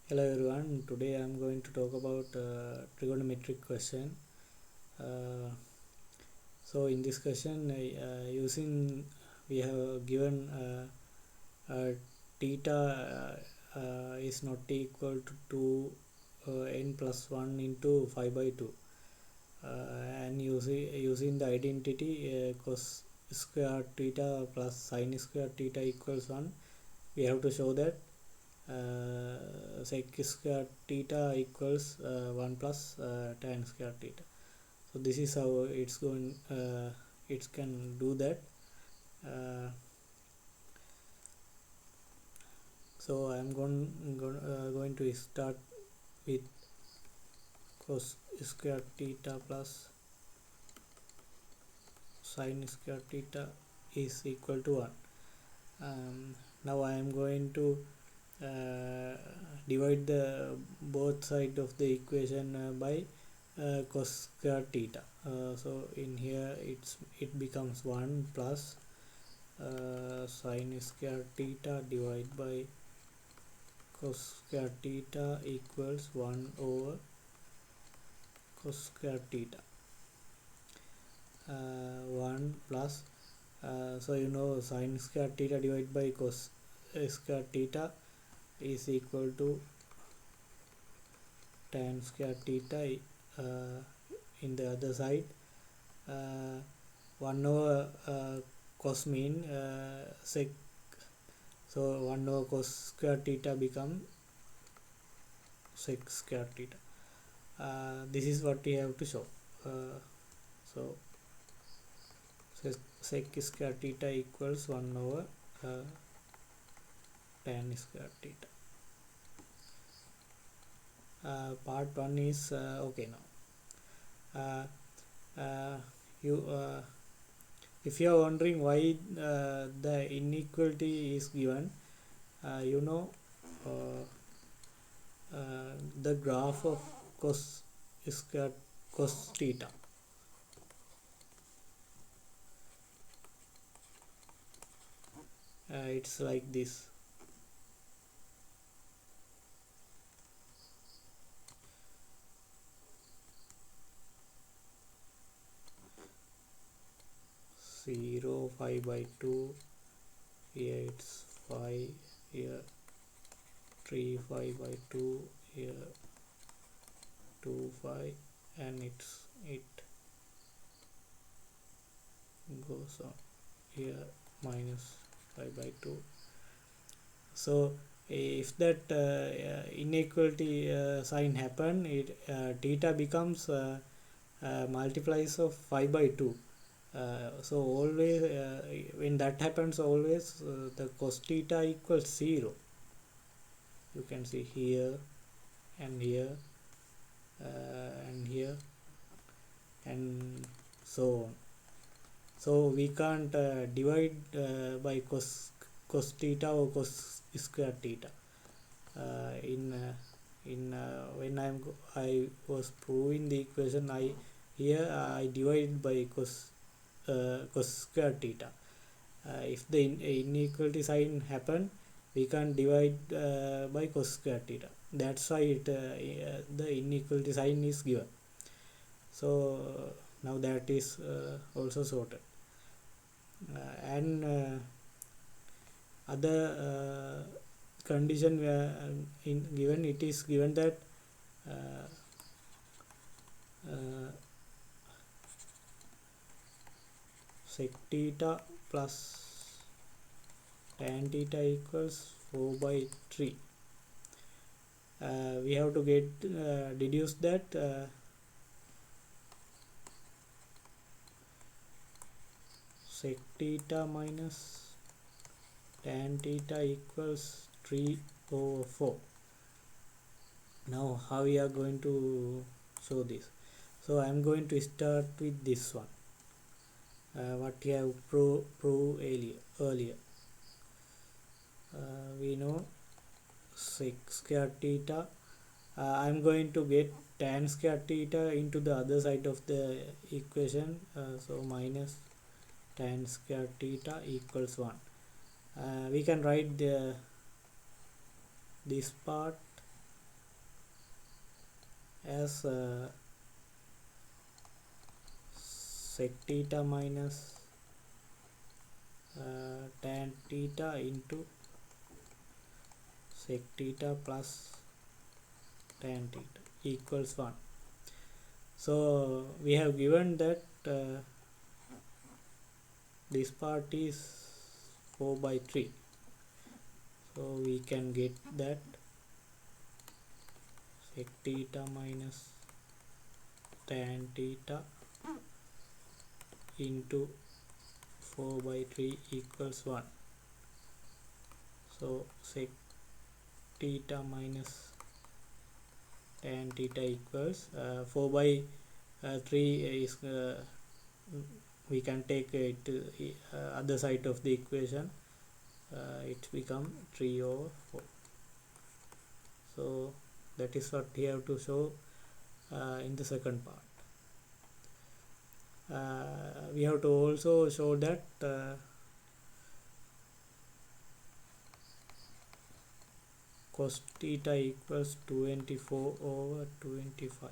Hello everyone. Today I am going to talk about trigonometric question. Uh, in this question, using we have given theta is not equal to n plus 1 into 5 by 2, and using the identity cos square theta plus sine square theta equals 1, we have to show that sec square theta equals 1 plus tan square theta. So this is how it's going. It can do that. Uh, so I'm going to start with cos square theta plus sine square theta is equal to 1. Now I am going to uh, divide the both side of the equation by cos square theta. So in here it becomes 1 plus sine square theta divided by cos square theta equals 1 over cos square theta. 1 plus so sine square theta divided by cos square theta is equal to tan square theta in the other side. 1 over cos mean sec, so 1 over cos square theta become sec square theta. This is what we have to show. So sec square theta equals 1 over tan square theta. Part 1 is okay now. You if you are wondering why the inequality is given, uh, you know uh, the graph of cos square cos theta. It's like this. Zero 5 by 2, here it's 5, here 3 5 by 2, here 2 5, and it goes on here minus 5 by 2. So if that inequality sign happen, it theta becomes multiplies of 5 by 2. So always when that happens, always the cos theta equals 0. You can see here and here and here and so on. So we can't divide by cos theta or cos square theta. When I was proving the equation, I divided by cos square theta. If the inequality sign happen, we can divide by cos square theta. That's why the inequality sign is given. So now that is also sorted. And other condition where given, it is given that uh, uh, sec theta plus tan theta equals 4 by 3. We have to get deduce that sec theta minus tan theta equals 3 over 4. Now how we are going to show this? So I am going to start with this one, what we have proved earlier. We know sec square theta. I am going to get tan square theta into the other side of the equation, so minus tan square theta equals 1. We can write this part as sec theta minus tan theta into sec theta plus tan theta equals 1. So we have given that this part is 4/3, so we can get that sec theta minus tan theta into 4/3 equals 1. So sec theta minus tan theta equals 4/3 is we can take it to other side of the equation, it become 3/4. So that is what we have to show in the second part. We have to also show that cos theta equals 24/25.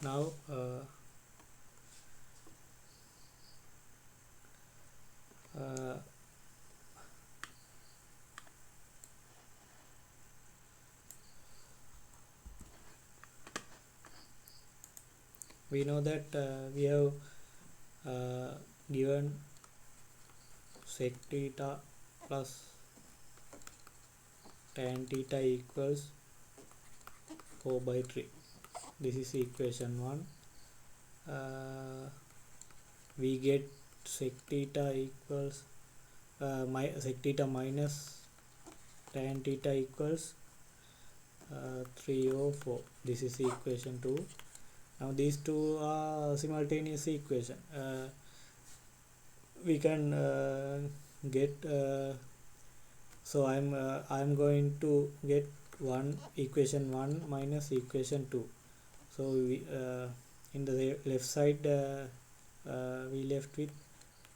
Now we know that we have given sec theta plus tan theta equals 4/3. This is equation 1. We get sec theta equals sec theta minus tan theta equals 3/4. This is equation 2. Now these two are simultaneous equation. We can get so I'm going to get equation 1 minus equation 2. So we in the left side we left with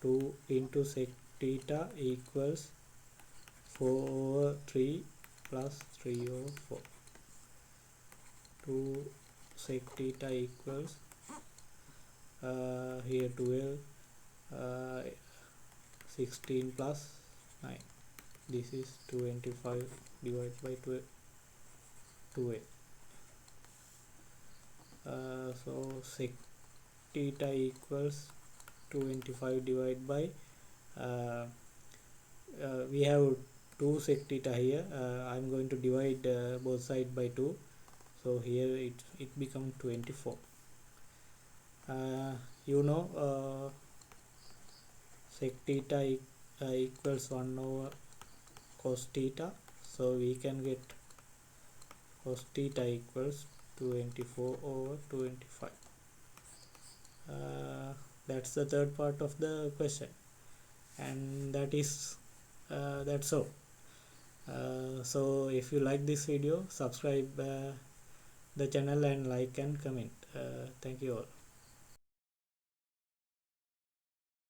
2 into sec theta equals 4/3 plus 3/4. 2 sec theta equals here 12 16 plus 9. This is 25 divided by 2a. So sec theta equals 25 divided by we have 2 sec theta here. I'm going to divide both sides by 2, so here it becomes 24. Sec theta equals 1/cos theta, so we can get cos theta equals 24/25. That's the third part of the question, and that's all. So if you like this video, subscribe the channel and like and comment. Thank you all.